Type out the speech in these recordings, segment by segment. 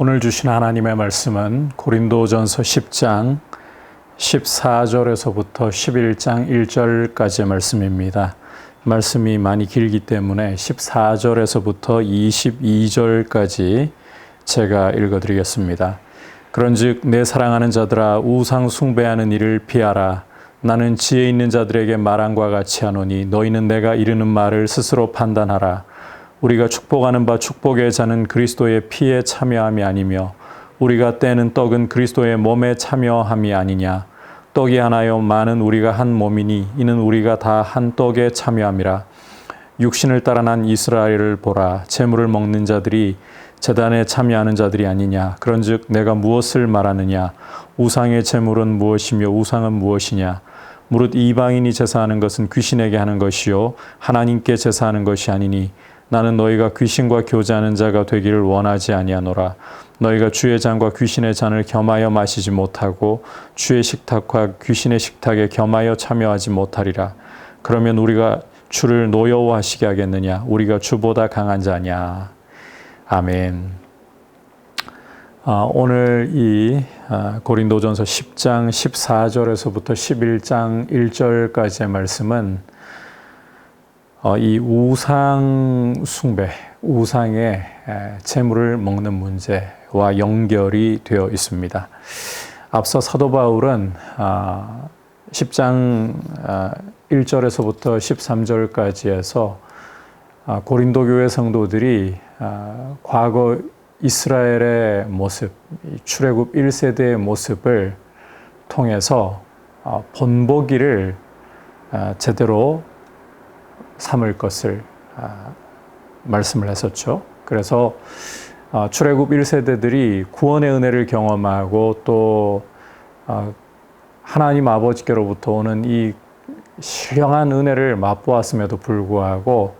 오늘 주신 하나님의 말씀은 고린도전서 10장 14절에서부터 11장 1절까지의 말씀입니다. 말씀이 많이 길기 때문에 14절에서부터 22절까지 제가 읽어드리겠습니다. 그런즉 내 사랑하는 자들아 우상 숭배하는 일을 피하라. 나는 지혜 있는 자들에게 말함과 같이 하노니 너희는 내가 이르는 말을 스스로 판단하라. 우리가 축복하는 바 축복의 자는 그리스도의 피에 참여함이 아니며 우리가 떼는 떡은 그리스도의 몸에 참여함이 아니냐. 떡이 하나요 많은 우리가 한 몸이니 이는 우리가 다 한 떡에 참여함이라. 육신을 따라 난 이스라엘을 보라. 제물을 먹는 자들이 제단에 참여하는 자들이 아니냐. 그런즉 내가 무엇을 말하느냐. 우상의 제물은 무엇이며 우상은 무엇이냐. 무릇 이방인이 제사하는 것은 귀신에게 하는 것이요 하나님께 제사하는 것이 아니니 나는 너희가 귀신과 교제하는 자가 되기를 원하지 아니하노라. 너희가 주의 잔과 귀신의 잔을 겸하여 마시지 못하고 주의 식탁과 귀신의 식탁에 겸하여 참여하지 못하리라. 그러면 우리가 주를 노여워하시게 하겠느냐. 우리가 주보다 강한 자냐. 아멘. 오늘 이 고린도전서 10장 14절에서부터 11장 1절까지의 말씀은 이 우상 숭배, 우상의 제물을 먹는 문제와 연결이 되어 있습니다. 앞서 사도 바울은 10장 1절에서부터 13절까지에서 고린도 교회 성도들이 과거 이스라엘의 모습, 출애굽 1세대의 모습을 통해서 본보기를 제대로 삼을 것을 말씀을 했었죠. 그래서 출애굽 1세대들이 구원의 은혜를 경험하고 또 하나님 아버지께로부터 오는 이 신령한 은혜를 맛보았음에도 불구하고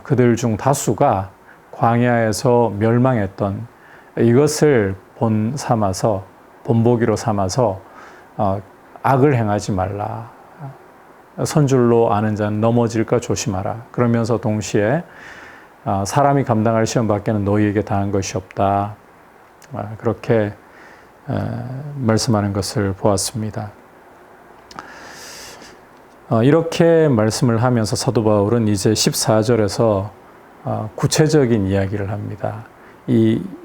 그들 중 다수가 광야에서 멸망했던 이것을 본보기로 삼아서 악을 행하지 말라. 선줄로 아는 자는 넘어질까 조심하라. 그러면서 동시에 사람이 감당할 시험 밖에는 너희에게 당한 것이 없다. 그렇게 말씀하는 것을 보았습니다. 이렇게 말씀을 하면서 사도 바울은 이제 14절에서 구체적인 이야기를 합니다.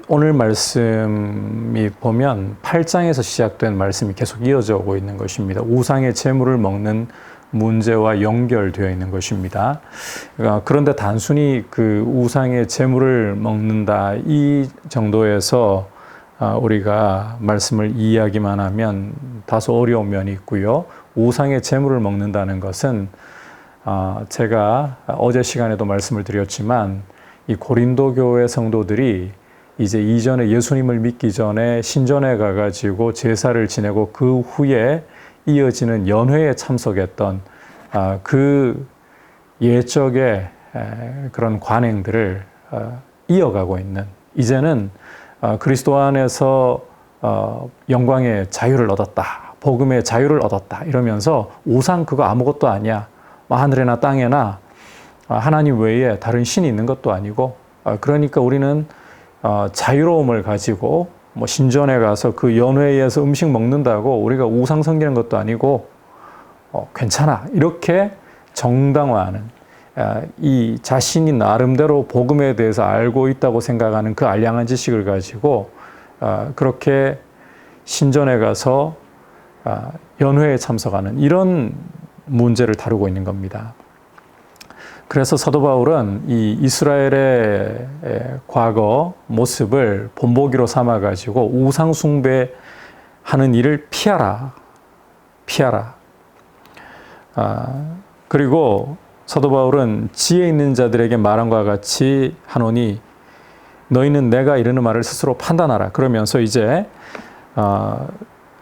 오늘 말씀이 보면 8장에서 시작된 말씀이 계속 이어져 오고 있는 것입니다. 우상의 제물을 먹는 문제와 연결되어 있는 것입니다. 그런데 단순히 그 우상의 제물을 먹는다 이 정도에서 우리가 말씀을 이해하기만 하면 다소 어려운 면이 있고요. 우상의 제물을 먹는다는 것은 제가 어제 시간에도 말씀을 드렸지만 이 고린도 교회 성도들이 이제 이전에 예수님을 믿기 전에 신전에 가가지고 제사를 지내고 그 후에 이어지는 연회에 참석했던 그 옛적의 그런 관행들을 이어가고 있는, 이제는 그리스도 안에서 영광의 자유를 얻었다, 복음의 자유를 얻었다 이러면서 우상 그거 아무것도 아니야, 하늘에나 땅에나 하나님 외에 다른 신이 있는 것도 아니고, 그러니까 우리는 자유로움을 가지고 신전에 가서 그 연회에서 음식 먹는다고 우리가 우상 섬기는 것도 아니고 괜찮아, 이렇게 정당화하는, 이 자신이 나름대로 복음에 대해서 알고 있다고 생각하는 그 알량한 지식을 가지고 그렇게 신전에 가서 연회에 참석하는 이런 문제를 다루고 있는 겁니다. 그래서 사도 바울은 이 이스라엘의 과거 모습을 본보기로 삼아가지고 우상 숭배하는 일을 피하라. 그리고 사도 바울은 지혜 있는 자들에게 말함과 같이 하노니 너희는 내가 이르는 말을 스스로 판단하라. 그러면서 이제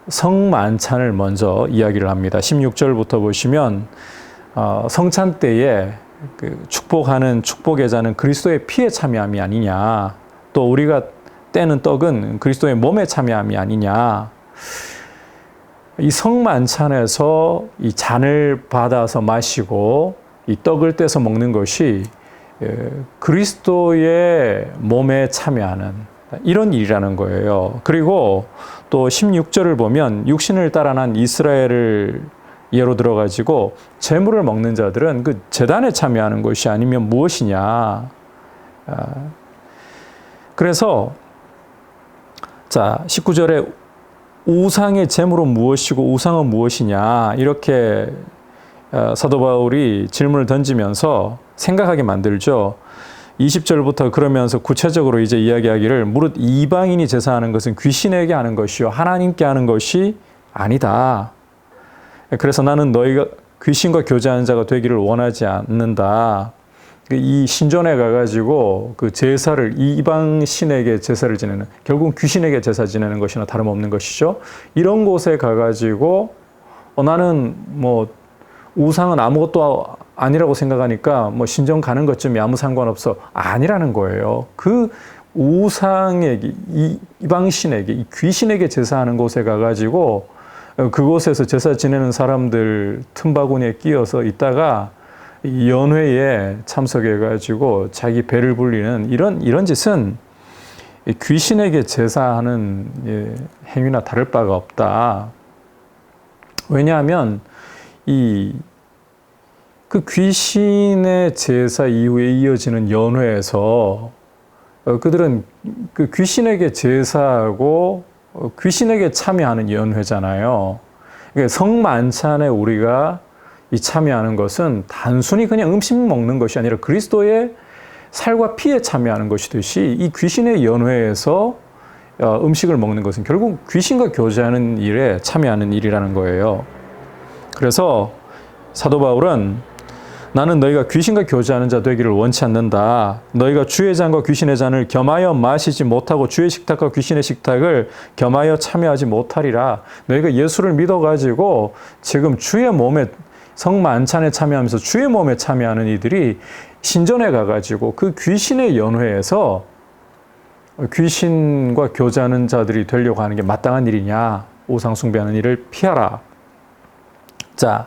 성만찬을 먼저 이야기를 합니다. 16절부터 보시면 성찬 때에 그 축복하는 축복의 자는 그리스도의 피에 참여함이 아니냐, 또 우리가 떼는 떡은 그리스도의 몸에 참여함이 아니냐. 이 성만찬에서 이 잔을 받아서 마시고 이 떡을 떼서 먹는 것이 그리스도의 몸에 참여하는, 이런 일이라는 거예요. 그리고 또 16절을 보면 육신을 따라 난 이스라엘을 예로 들어가지고 재물을 먹는 자들은 그 제단에 참여하는 것이 아니면 무엇이냐. 그래서 자 19절에 우상의 재물은 무엇이고 우상은 무엇이냐 이렇게 사도 바울이 질문을 던지면서 생각하게 만들죠. 20절부터 그러면서 구체적으로 이제 이야기하기를 무릇 이방인이 제사하는 것은 귀신에게 하는 것이요 하나님께 하는 것이 아니다. 그래서 나는 너희가 귀신과 교제하는 자가 되기를 원하지 않는다. 이 신전에 가가지고 그 제사를 이방 신에게 제사를 지내는 결국 귀신에게 제사 지내는 것이나 다름없는 것이죠. 이런 곳에 가가지고 나는 뭐 우상은 아무것도 아니라고 생각하니까 뭐 신전 가는 것쯤이 아무 상관없어. 아니라는 거예요. 그 우상에게 이방 신에게 이 귀신에게 제사하는 곳에 가가지고 그곳에서 제사 지내는 사람들 틈바구니에 끼어서 있다가 연회에 참석해가지고 자기 배를 불리는 이런 짓은 귀신에게 제사하는 행위나 다를 바가 없다. 왜냐하면 그 귀신의 제사 이후에 이어지는 연회에서 그들은 그 귀신에게 제사하고 귀신에게 참여하는 연회잖아요. 성만찬에 우리가 참여하는 것은 단순히 그냥 음식 먹는 것이 아니라 그리스도의 살과 피에 참여하는 것이듯이 이 귀신의 연회에서 음식을 먹는 것은 결국 귀신과 교제하는 일에 참여하는 일이라는 거예요. 그래서 사도 바울은 나는 너희가 귀신과 교제하는 자 되기를 원치 않는다. 너희가 주의 잔과 귀신의 잔을 겸하여 마시지 못하고 주의 식탁과 귀신의 식탁을 겸하여 참여하지 못하리라. 너희가 예수를 믿어가지고 지금 주의 몸에 성만찬에 참여하면서 주의 몸에 참여하는 이들이 신전에 가가지고 그 귀신의 연회에서 귀신과 교제하는 자들이 되려고 하는 게 마땅한 일이냐. 우상 숭배하는 일을 피하라. 자,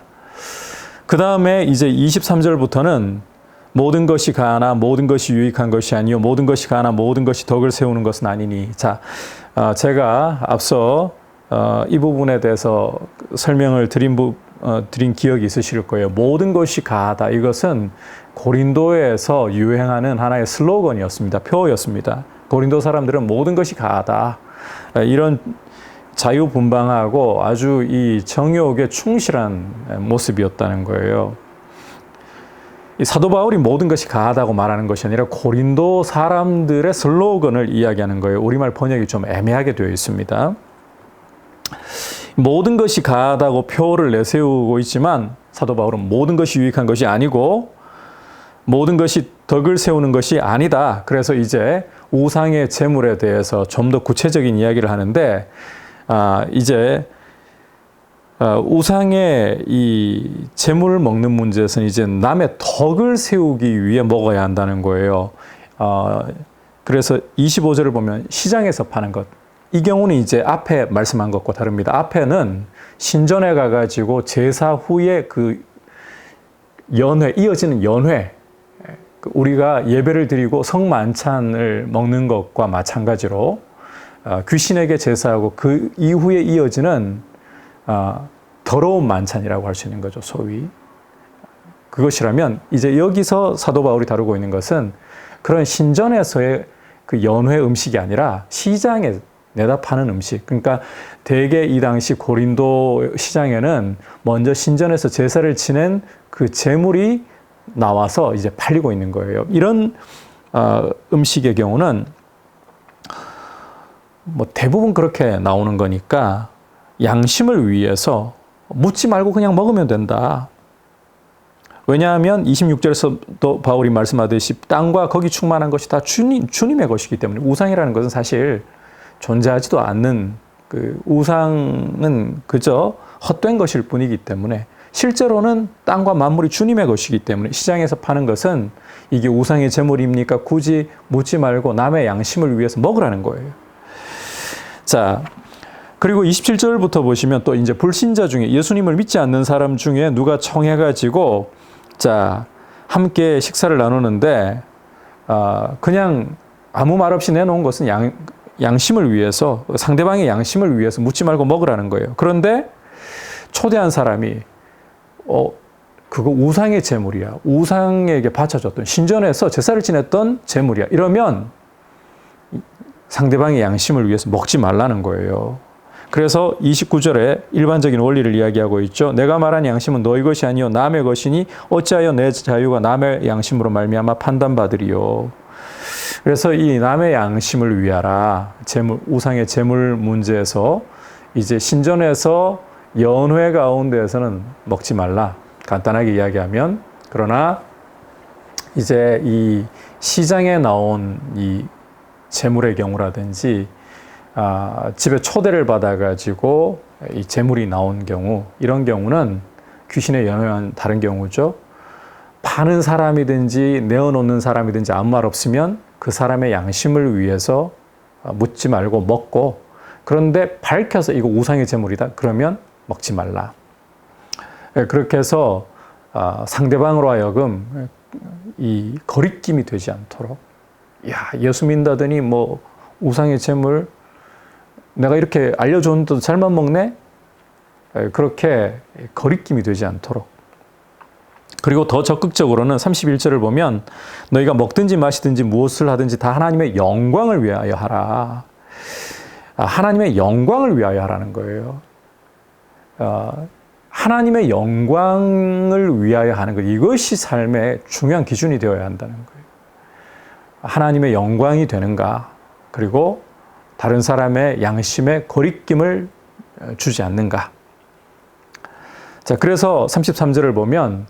그 다음에 이제 23절부터는 모든 것이 가하나 모든 것이 유익한 것이 아니요 모든 것이 가하나 모든 것이 덕을 세우는 것은 아니니. 자, 제가 앞서 이 부분에 대해서 설명을 드린 기억이 있으실 거예요. 모든 것이 가하다. 이것은 고린도에서 유행하는 하나의 슬로건이었습니다. 표어였습니다. 고린도 사람들은 모든 것이 가하다. 이런 자유분방하고 아주 이 정욕에 충실한 모습이었다는 거예요. 이 사도 바울이 모든 것이 가하다고 말하는 것이 아니라 고린도 사람들의 슬로건을 이야기하는 거예요. 우리말 번역이 좀 애매하게 되어 있습니다. 모든 것이 가하다고 표를 내세우고 있지만 사도 바울은 모든 것이 유익한 것이 아니고 모든 것이 덕을 세우는 것이 아니다. 그래서 이제 우상의 제물에 대해서 좀 더 구체적인 이야기를 하는데 이제 우상의 이 제물을 먹는 문제에서는 이제 남의 덕을 세우기 위해 먹어야 한다는 거예요. 그래서 25절을 보면 시장에서 파는 것. 이 경우는 이제 앞에 말씀한 것과 다릅니다. 앞에는 신전에 가가지고 제사 후에 그 연회, 이어지는 연회, 우리가 예배를 드리고 성만찬을 먹는 것과 마찬가지로 귀신에게 제사하고 그 이후에 이어지는 더러운 만찬이라고 할 수 있는 거죠, 소위. 그것이라면 이제 여기서 사도 바울이 다루고 있는 것은 그런 신전에서의 그 연회 음식이 아니라 시장에 내다 파는 음식. 그러니까 대개 이 당시 고린도 시장에는 먼저 신전에서 제사를 지낸 그 제물이 나와서 이제 팔리고 있는 거예요. 이런 음식의 경우는 뭐 대부분 그렇게 나오는 거니까 양심을 위해서 묻지 말고 그냥 먹으면 된다. 왜냐하면 26절에서도 바울이 말씀하듯이 땅과 거기 충만한 것이 다 주님의 것이기 때문에 우상이라는 것은 사실 존재하지도 않는 그 우상은 그저 헛된 것일 뿐이기 때문에 실제로는 땅과 만물이 주님의 것이기 때문에 시장에서 파는 것은 이게 우상의 제물입니까? 굳이 묻지 말고 남의 양심을 위해서 먹으라는 거예요. 자, 그리고 27절부터 보시면 또 이제 불신자 중에 예수님을 믿지 않는 사람 중에 누가 청해가지고 자, 함께 식사를 나누는데 그냥 아무 말 없이 내놓은 것은 양심을 위해서, 상대방의 양심을 위해서 묻지 말고 먹으라는 거예요. 그런데 초대한 사람이 그거 우상의 제물이야. 우상에게 바쳐줬던, 신전에서 제사를 지냈던 제물이야. 이러면 상대방의 양심을 위해서 먹지 말라는 거예요. 그래서 29절에 일반적인 원리를 이야기하고 있죠. 내가 말한 양심은 너희 것이 아니요 남의 것이니 어찌하여 내 자유가 남의 양심으로 말미암아 판단받으리요. 그래서 이 남의 양심을 위하라. 우상의 제물 문제에서 이제 신전에서 연회 가운데에서는 먹지 말라. 간단하게 이야기하면, 그러나 이제 이 시장에 나온 이 제물의 경우라든지 집에 초대를 받아가지고 이 제물이 나온 경우, 이런 경우는 귀신의 연회와는 다른 경우죠. 파는 사람이든지 내어놓는 사람이든지 아무 말 없으면 그 사람의 양심을 위해서 묻지 말고 먹고, 그런데 밝혀서 이거 우상의 제물이다 그러면 먹지 말라. 그렇게 해서 상대방으로 하여금 이 거리낌이 되지 않도록, 야, 예수 믿는다더니 뭐 우상의 제물 내가 이렇게 알려줬는데도 잘만 먹네? 그렇게 거리낌이 되지 않도록. 그리고 더 적극적으로는 31절을 보면 너희가 먹든지 마시든지 무엇을 하든지 다 하나님의 영광을 위하여 하라. 하나님의 영광을 위하여 하라는 거예요. 하나님의 영광을 위하여 하는 것, 이것이 삶의 중요한 기준이 되어야 한다는 거예요. 하나님의 영광이 되는가, 그리고 다른 사람의 양심에 거리낌을 주지 않는가. 자, 그래서 33절을 보면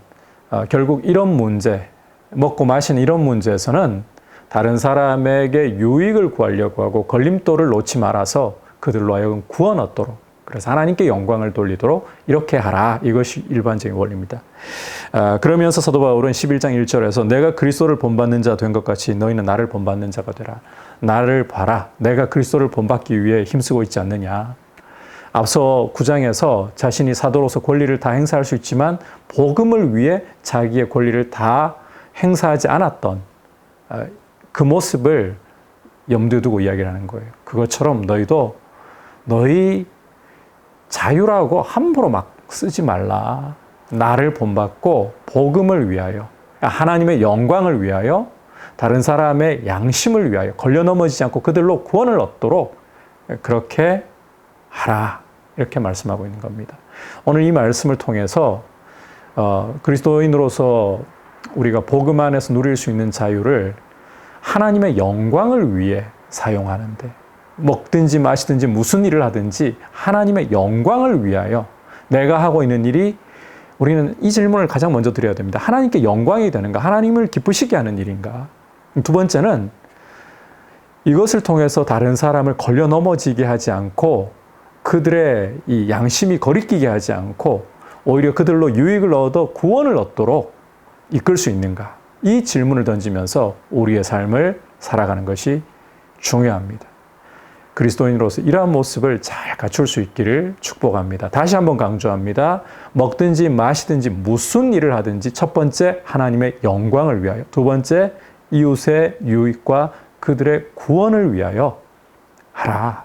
결국 이런 문제, 먹고 마시는 이런 문제에서는 다른 사람에게 유익을 구하려고 하고 걸림돌을 놓지 말아서 그들로 하여금 구원 얻도록, 그래서 하나님께 영광을 돌리도록 이렇게 하라. 이것이 일반적인 원리입니다. 그러면서 사도 바울은 11장 1절에서 내가 그리스도를 본받는 자 된 것 같이 너희는 나를 본받는 자가 되라. 나를 봐라. 내가 그리스도를 본받기 위해 힘쓰고 있지 않느냐. 앞서 9장에서 자신이 사도로서 권리를 다 행사할 수 있지만 복음을 위해 자기의 권리를 다 행사하지 않았던 그 모습을 염두에 두고 이야기를 하는 거예요. 그것처럼 너희도 너희 자유라고 함부로 막 쓰지 말라. 나를 본받고 복음을 위하여, 하나님의 영광을 위하여, 다른 사람의 양심을 위하여 걸려 넘어지지 않고 그들로 구원을 얻도록 그렇게 하라. 이렇게 말씀하고 있는 겁니다. 오늘 이 말씀을 통해서 그리스도인으로서 우리가 복음 안에서 누릴 수 있는 자유를 하나님의 영광을 위해 사용하는데, 먹든지 마시든지 무슨 일을 하든지 하나님의 영광을 위하여 내가 하고 있는 일이, 우리는 이 질문을 가장 먼저 드려야 됩니다. 하나님께 영광이 되는가? 하나님을 기쁘시게 하는 일인가? 두 번째는 이것을 통해서 다른 사람을 걸려 넘어지게 하지 않고 그들의 이 양심이 거리끼게 하지 않고 오히려 그들로 유익을 얻어 구원을 얻도록 이끌 수 있는가? 이 질문을 던지면서 우리의 삶을 살아가는 것이 중요합니다. 그리스도인으로서 이러한 모습을 잘 갖출 수 있기를 축복합니다. 다시 한번 강조합니다. 먹든지 마시든지 무슨 일을 하든지 첫 번째 하나님의 영광을 위하여, 두 번째 이웃의 유익과 그들의 구원을 위하여 하라.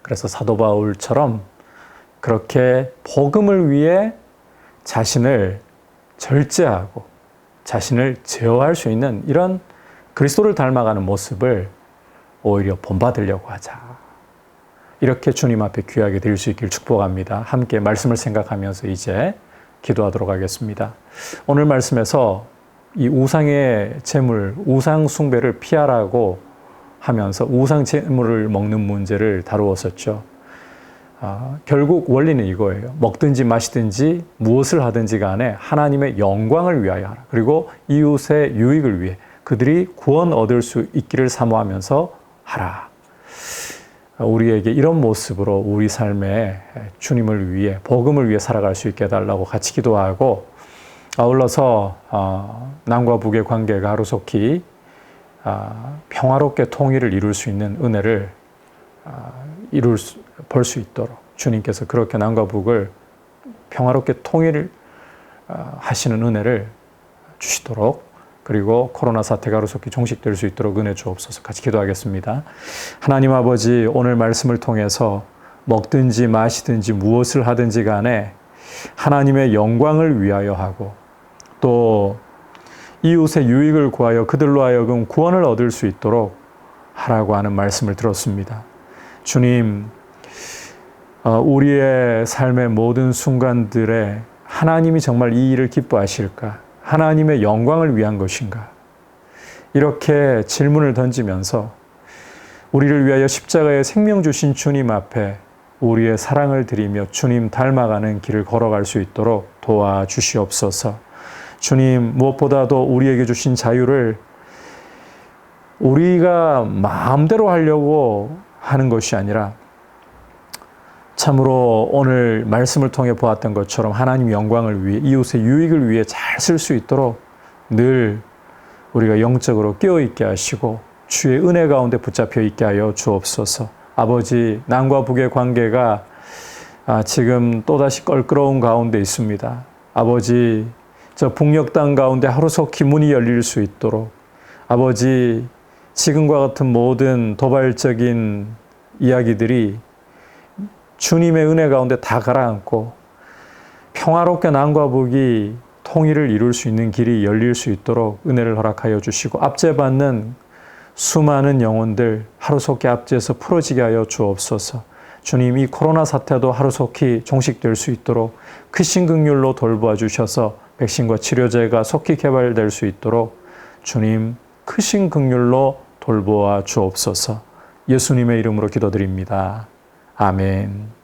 그래서 사도 바울처럼 그렇게 복음을 위해 자신을 절제하고 자신을 제어할 수 있는 이런 그리스도를 닮아가는 모습을 오히려 본받으려고 하자. 이렇게 주님 앞에 귀하게 드릴 수 있기를 축복합니다. 함께 말씀을 생각하면서 이제 기도하도록 하겠습니다. 오늘 말씀에서 이 우상의 제물, 우상 숭배를 피하라고 하면서 우상 제물을 먹는 문제를 다루었었죠. 결국 원리는 이거예요. 먹든지 마시든지 무엇을 하든지 간에 하나님의 영광을 위하여 하라. 그리고 이웃의 유익을 위해 그들이 구원 얻을 수 있기를 사모하면서 하라. 우리에게 이런 모습으로 우리 삶에 주님을 위해, 복음을 위해 살아갈 수 있게 해달라고 같이 기도하고, 아울러서 남과 북의 관계가 하루속히 평화롭게 통일을 이룰 수 있는 은혜를 볼 수 있도록 주님께서 그렇게 남과 북을 평화롭게 통일을 하시는 은혜를 주시도록 그리고 코로나 사태가 하루속히 종식될 수 있도록 은혜 주옵소서. 같이 기도하겠습니다. 하나님 아버지, 오늘 말씀을 통해서 먹든지 마시든지 무엇을 하든지 간에 하나님의 영광을 위하여 하고 또 이웃의 유익을 구하여 그들로 하여금 구원을 얻을 수 있도록 하라고 하는 말씀을 들었습니다. 주님, 우리의 삶의 모든 순간들에 하나님이 정말 이 일을 기뻐하실까? 하나님의 영광을 위한 것인가? 이렇게 질문을 던지면서 우리를 위하여 십자가에 생명 주신 주님 앞에 우리의 사랑을 드리며 주님 닮아가는 길을 걸어갈 수 있도록 도와주시옵소서. 주님, 무엇보다도 우리에게 주신 자유를 우리가 마음대로 하려고 하는 것이 아니라 참으로 오늘 말씀을 통해 보았던 것처럼 하나님 영광을 위해, 이웃의 유익을 위해 잘 쓸 수 있도록 늘 우리가 영적으로 깨어있게 하시고 주의 은혜 가운데 붙잡혀 있게 하여 주옵소서. 아버지, 남과 북의 관계가 지금 또다시 껄끄러운 가운데 있습니다. 아버지, 저 북녘 땅 가운데 하루속히 문이 열릴 수 있도록 아버지, 지금과 같은 모든 도발적인 이야기들이 주님의 은혜 가운데 다 가라앉고 평화롭게 남과 북이 통일을 이룰 수 있는 길이 열릴 수 있도록 은혜를 허락하여 주시고 압제받는 수많은 영혼들 하루속히 압제에서 풀어지게 하여 주옵소서. 주님, 이 코로나 사태도 하루속히 종식될 수 있도록 크신 긍휼로 돌보아 주셔서 백신과 치료제가 속히 개발될 수 있도록 주님 크신 긍휼로 돌보아 주옵소서. 예수님의 이름으로 기도드립니다. 아멘.